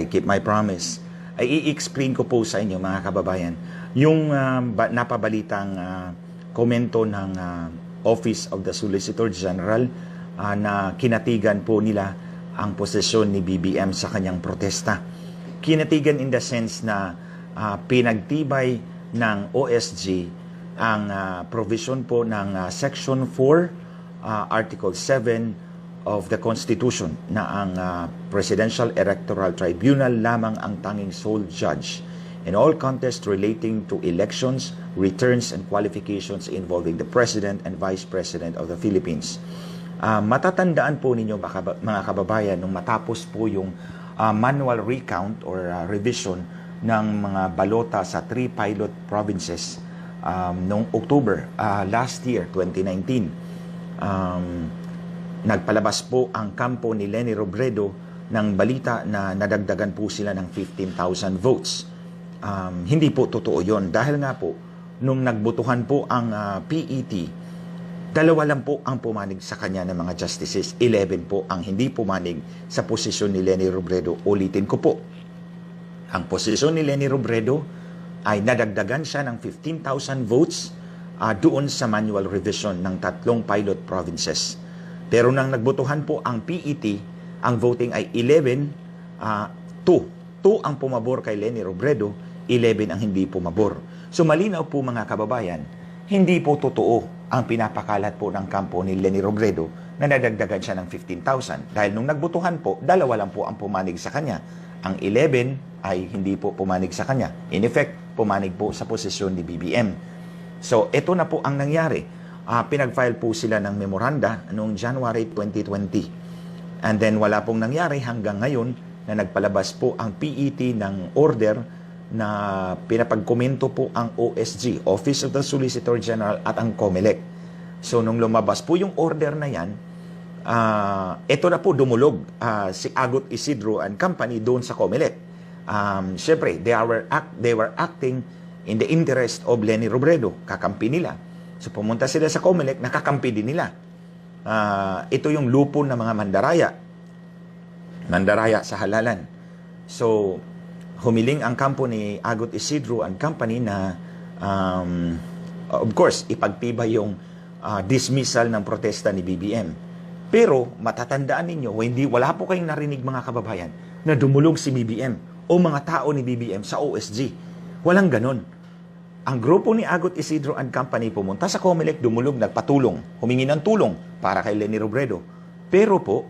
keep my promise. Ay i-explain ko po sa inyo mga kababayan yung napabalitang komento ng Office of the Solicitor General na kinatigan po nila ang posisyon ni BBM sa kanyang protesta. Kinatigan in the sense na pinagtibay ng OSG ang provision po ng Section 4, Article 7 of the Constitution na ang Presidential Electoral Tribunal lamang ang tanging sole judge in all contests relating to elections, returns, and qualifications involving the President and Vice President of the Philippines. Matatandaan po ninyo mga kababayan nung matapos po yung manual recount or revision ng mga balota sa 3 pilot provinces noong October last year, 2019. Nagpalabas po ang kampo ni Leni Robredo ng balita na nadagdagan po sila ng 15,000 votes. Hindi po totoo yon dahil nga po, nung nagbutuhan po ang PET, 2 lang po ang pumanig sa kanya ng mga justices, 11 po ang hindi pumanig sa posisyon ni Leni Robredo. Ulitin ko po, ang posisyon ni Leni Robredo ay nadagdagan siya ng 15,000 votes doon sa manual revision ng 3 pilot provinces. Pero nang nagbotohan po ang PET, ang voting ay 11, 2 ang pumabor kay Leni Robredo, 11 ang hindi pumabor. So malinaw po mga kababayan, hindi po totoo ang pinapakalat po ng kampo ni Leni Robredo na nadagdagan siya ng 15,000. Dahil nung nagbotohan po, 2 lang po ang pumanig sa kanya. Ang 11 ay hindi po pumanig sa kanya. In effect, pumanig po sa posisyon ni BBM. So ito na po ang nangyari. Pinag-file po sila ng memoranda noong January 2020. And then wala pong nangyari hanggang ngayon na nagpalabas po ang PET ng order na pinapagkomento po ang OSG, Office of the Solicitor General, at ang COMELEC. So nung lumabas po yung order na yan, ito na po dumulog si Agot Isidro and Company doon sa COMELEC. Siyempre, they were acting in the interest of Leni Robredo, kakampi nila. So pumunta sila sa COMELEC, nakakampi din nila. Ito yung lupon ng mga mandaraya sa halalan. So humiling ang kampo ni Agot Isidro and Company na of course ipagtibay yung dismissal ng protesta ni BBM. Pero matatandaan ninyo, wala po kayong narinig mga kababayan na dumulog si BBM o mga tao ni BBM sa OSG. Walang ganon. Ang grupo ni Agot Isidro and Company pumunta sa COMELEC, dumulog, nagpatulong, humingi ng tulong para kay Leni Robredo. Pero po,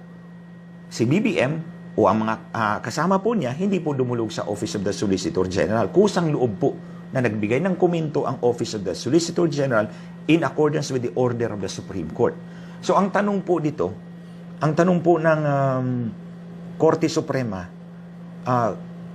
si BBM o ang mga kasama po niya, hindi po dumulog sa Office of the Solicitor General. Kusang loob po na nagbigay ng komento ang Office of the Solicitor General in accordance with the order of the Supreme Court. So ang tanong po dito, ang tanong po ng Korte Suprema,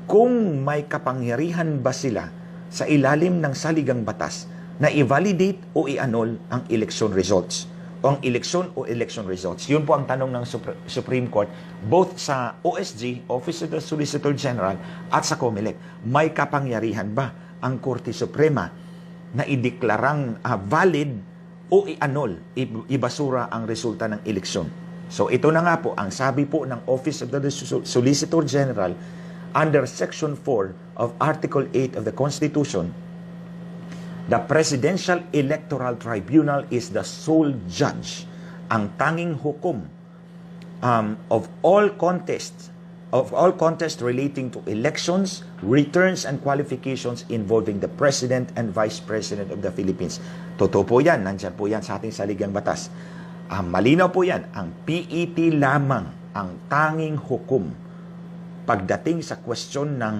kung may kapangyarihan ba sila sa ilalim ng saligang batas na i-validate o i-annul ang election results o ang election results. Yun po ang tanong ng Supreme Court both sa OSG, Office of the Solicitor General, at sa COMELEC. May kapangyarihan ba ang Korte Suprema na ideklarang valid o i-annul, ibasura ang resulta ng eleksyon? So ito na nga po ang sabi po ng Office of the Solicitor General under Section 4 of Article 8 of the Constitution. The Presidential Electoral Tribunal is the sole judge, ang tanging hukom of all contests relating to elections, returns, and qualifications involving the President and Vice President of the Philippines. Totoo po yan, nandyan po yan sa ating saligang batas. Malinaw po yan, ang PET lamang ang tanging hukom pagdating sa question ng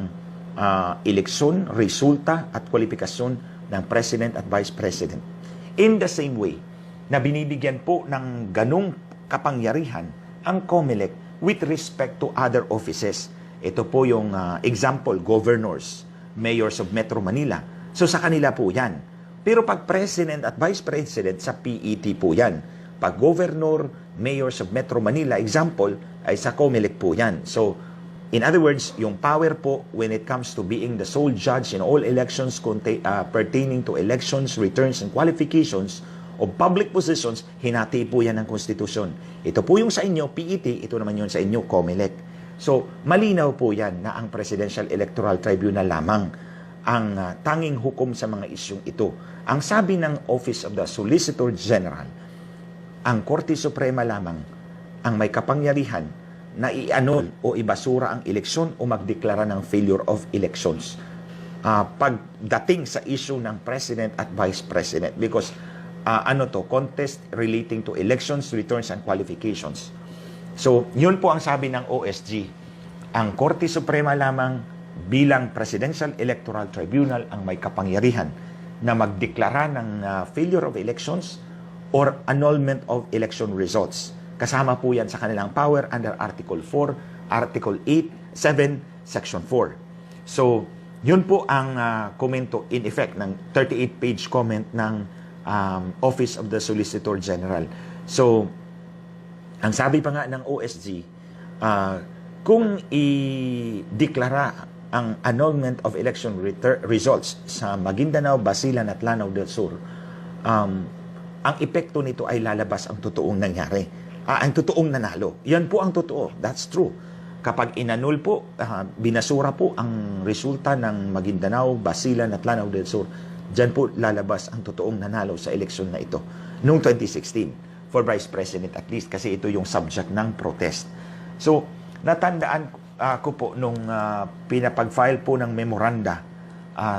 eleksyon, resulta at kwalifikasyon ng President at Vice President. In the same way na binibigyan po ng ganong kapangyarihan ang COMELEC with respect to other offices. Ito po yung example, governors, mayors of Metro Manila. So sa kanila po yan. Pero pag President at Vice President, sa PET po yan. Pag governor, mayors of Metro Manila, example, ay sa COMELEC po yan. So in other words, yung power po when it comes to being the sole judge in all elections pertaining to elections, returns, and qualifications of public positions, hinati po yan ng konstitusyon. Ito po yung sa inyo, PET, ito naman yun sa inyo, COMELEC. So, malinaw po yan na ang Presidential Electoral Tribunal lamang ang tanging hukom sa mga isyong ito. Ang sabi ng Office of the Solicitor General, ang Korte Suprema lamang ang may kapangyarihan na i-annul o ibasura ang eleksyon o magdeklara ng failure of elections pagdating sa issue ng President at Vice President. Because contest relating to elections, returns, and qualifications. So, yun po ang sabi ng OSG. Ang Korte Suprema lamang bilang Presidential Electoral Tribunal ang may kapangyarihan na magdeklara ng failure of elections or annulment of election results. Kasama po yan sa kanilang power under Article 4, Article 8, 7, Section 4. So, yun po ang komento in effect ng 38-page comment ng Office of the Solicitor General. So, ang sabi pa nga ng OSG, kung i-deklara ang annulment of election results sa Maguindanao, Basilan at Lanao del Sur, ang epekto nito ay lalabas ang totoong nangyari. Ang totoong nanalo. Yan po ang totoo. That's true. Kapag inanul po, binasura po ang resulta ng Maguindanao, Basilan at Lanao del Sur, dyan po lalabas ang totoong nanalo sa eleksyon na ito noong 2016. For Vice President at least, kasi ito yung subject ng protest. So, natandaan ko po nung pinapag-file po ng memoranda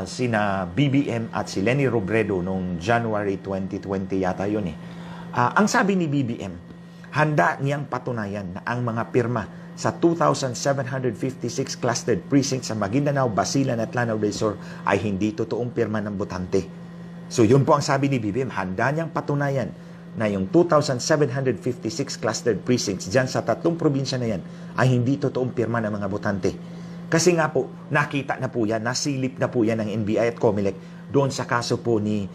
sina BBM at si Leni Robredo noong January 2020 yata yun eh. Ang sabi ni BBM, handa niyang patunayan na ang mga pirma sa 2,756 clustered precincts sa Maguindanao, Basilan at Lanao del Sur ay hindi totoong pirma ng botante. So, yun po ang sabi ni BBM, handa niyang patunayan na yung 2,756 clustered precincts dyan sa tatlong probinsya na yan ay hindi totoong pirma ng mga botante. Kasi nga po, nakita na po yan, nasilip na po yan ng NBI at COMELEC doon sa kaso po ni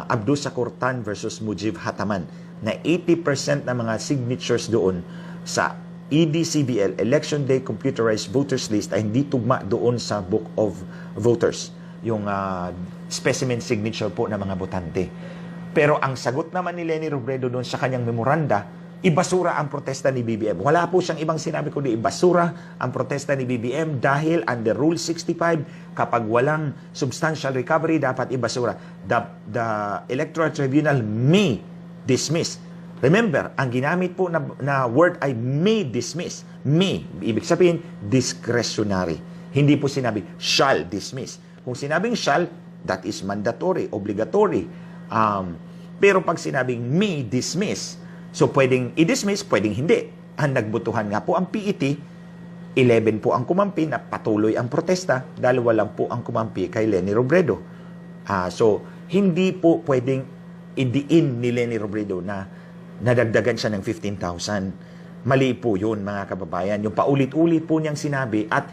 Abdul Shakur Tan versus Mujib Hataman na 80% ng mga signatures doon sa EDCBL, Election Day Computerized Voters List, ay hindi tugma doon sa Book of Voters, yung specimen signature po ng mga botante. Pero ang sagot naman ni Leni Robredo doon sa kanyang memoranda, ibasura ang protesta ni BBM. Wala po siyang ibang sinabi kundi ibasura ang protesta ni BBM dahil under Rule 65, kapag walang substantial recovery, dapat ibasura. The Electoral Tribunal may dismiss. Remember, ang ginamit po na word ay may dismiss. May, ibig sabihin, discretionary. Hindi po sinabi, shall dismiss. Kung sinabing shall, that is mandatory, obligatory. Pero pag sinabing may dismiss, so pwedeng i-dismiss, pwedeng hindi. Ang nagbutuhan nga po ang PET, 11 po ang kumampi na patuloy ang protesta dahil walang po ang kumampi kay Leni Robredo. So, hindi po pwedeng idiin ni Leni Robredo na nadagdagan siya ng 15,000. Mali po yun, mga kababayan. Yung paulit-ulit po niyang sinabi at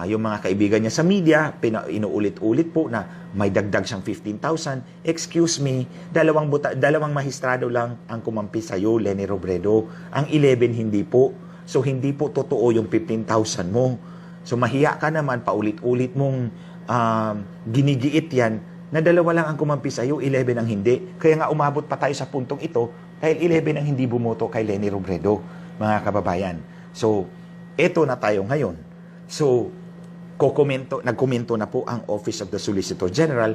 yung mga kaibigan niya sa media, inuulit-ulit po na may dagdag siyang 15,000. Excuse me, dalawang mahistrado lang ang kumampi sa iyo, Leni Robredo. Ang 11 hindi po. So, hindi po totoo yung 15,000 mo. So, mahiya ka naman, paulit-ulit mong ginigiit yan na dalawa lang ang kumampi sa iyo, 11 ang hindi. Kaya nga umabot pa tayo sa puntong ito dahil 11 ang hindi bumoto kay Leni Robredo, mga kababayan. So, eto na tayo ngayon. So, nagkomento na po ang Office of the Solicitor General.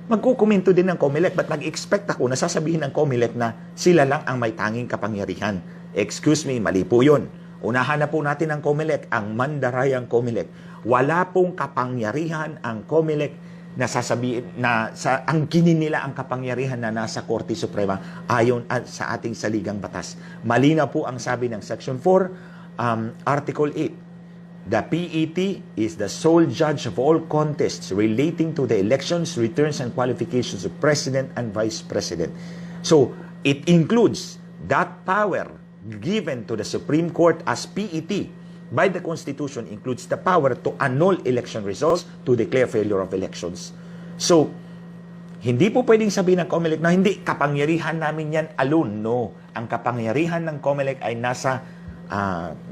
Magkukomento din ng COMELEC, but nag-expect ako na sasabihin ng COMELEC na sila lang ang may tanging kapangyarihan. Excuse me, mali po yun. Unahan na po natin ang COMELEC, ang mandarayang COMELEC. Wala pong kapangyarihan ang COMELEC na sasabihin na ang kinin nila ang kapangyarihan na nasa Korte Suprema ayon sa ating saligang batas. Malinaw po ang sabi ng Section 4, Article 8. The PET is the sole judge of all contests relating to the elections, returns, and qualifications of President and Vice President. So, it includes that power given to the Supreme Court as PET by the Constitution includes the power to annul election results, to declare failure of elections. So, hindi po pwedeng sabihin ng COMELEC na hindi, kapangyarihan namin yan alone. No. Ang kapangyarihan ng COMELEC ay nasa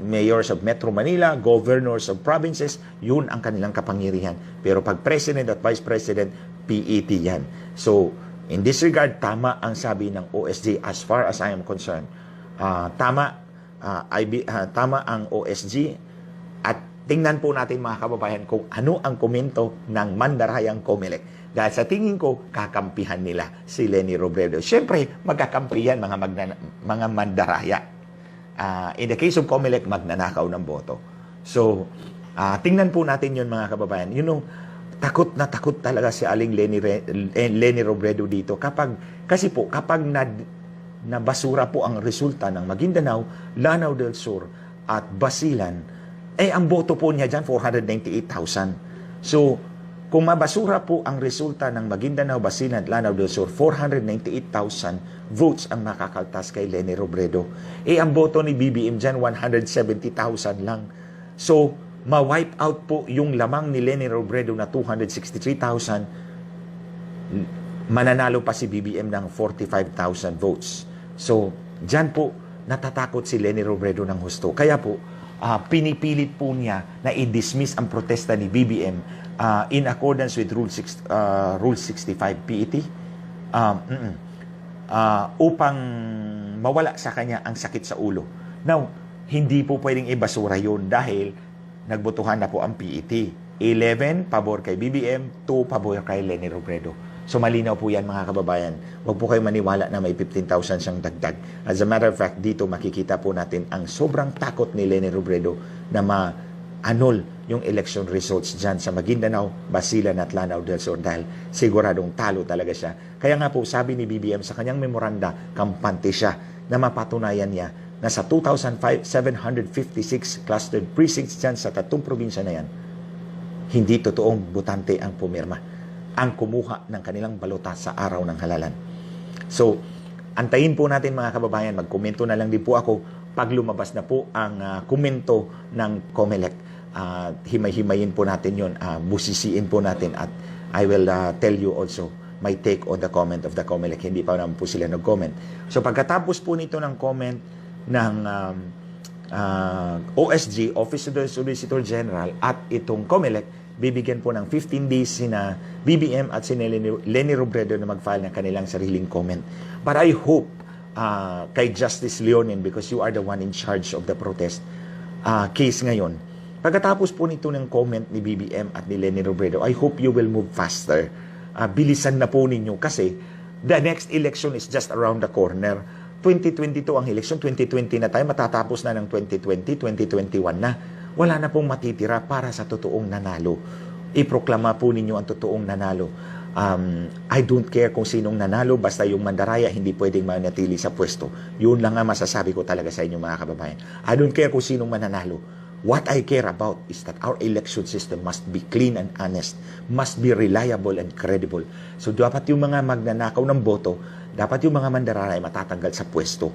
mayors of Metro Manila, governors of provinces, yun ang kanilang kapangyarihan. Pero pag President at Vice President, PET yan. So, in this regard, tama ang sabi ng OSG as far as I am concerned. Tama ang OSG At tingnan po natin mga kababayan kung ano ang komento ng mandarayang COMELEC. Dahil sa tingin ko, kakampihan nila si Leni Robredo. Siyempre, magkakampi yan mga mandaraya. In the case of COMELEC, magnanakaw ng boto. So, tingnan po natin yun mga kababayan. Takot na takot talaga si Aling Leni Robredo dito. Kasi kapag nabasura po ang resulta ng Maguindanao, Lanao del Sur at Basilan, ang boto po niya dyan, 498,000. So, kung mabasura po ang resulta ng Maguindanao, Basilan at Lanao del Sur, 498,000 votes ang makakaltas kay Leni Robredo. Ang boto ni BBM dyan, 170,000 lang. So, ma-wipe out po yung lamang ni Leni Robredo na 263,000. Mananalo pa si BBM ng 45,000 votes. So, dyan po natatakot si Leni Robredo ng husto. Kaya po, pinipilit po niya na i-dismiss ang protesta ni BBM in accordance with Rule 65 PET upang mawala sa kanya ang sakit sa ulo. Now, hindi po pwedeng ibasura yun dahil nagbotohan na po ang PET. 11 pabor kay BBM, 2 pabor kay Leni Robredo. So malinaw po yan mga kababayan. Huwag po kayo maniwala na may 15,000 siyang dagdag. As a matter of fact, dito makikita po natin ang sobrang takot ni Leni Robredo na ma-annul yung election results dyan sa Maguindanao, Basilan at Lanao del Sur dahil siguradong talo talaga siya. Kaya nga po sabi ni BBM sa kanyang memoranda, kampante siya na mapatunayan niya na sa 2,756 clustered precincts dyan sa tatlong probinsya na yan, hindi totoong botante ang pumirma, ang kumuha ng kanilang balota sa araw ng halalan. So, antayin po natin mga kababayan, magkomento na lang din po ako pag lumabas na po ang komento ng COMELEC. Himay-himayin po natin yun, busisiin po natin at I will tell you also my take on the comment of the COMELEC. Hindi pa naman po sila nag-comment. So, pagkatapos po nito ng comment ng OSG, Office of the Solicitor General, at itong COMELEC, bibigyan po ng 15 days sina BBM at si Leni Robredo na mag-file ng kanilang sariling comment. But I hope kay Justice Leonin, because you are the one in charge of the protest case ngayon, pagkatapos po nito ng comment ni BBM at ni Leni Robredo, I hope you will move faster. Bilisan na po ninyo kasi the next election is just around the corner. 2022 ang election, 2020 na tayo, matatapos na ng 2020, 2021 na. Wala na pong matitira para sa totoong nanalo. Iproklama po ninyo ang totoong nanalo. I don't care kung sinong nanalo, basta yung mandaraya hindi pwedeng manatili sa pwesto. Yun lang nga masasabi ko talaga sa inyo mga kababayan. I don't care kung sinong mananalo. What I care about is that our election system must be clean and honest, must be reliable and credible. So dapat yung mga magnanakaw ng boto, dapat yung mga mandaraya ay matatanggal sa pwesto.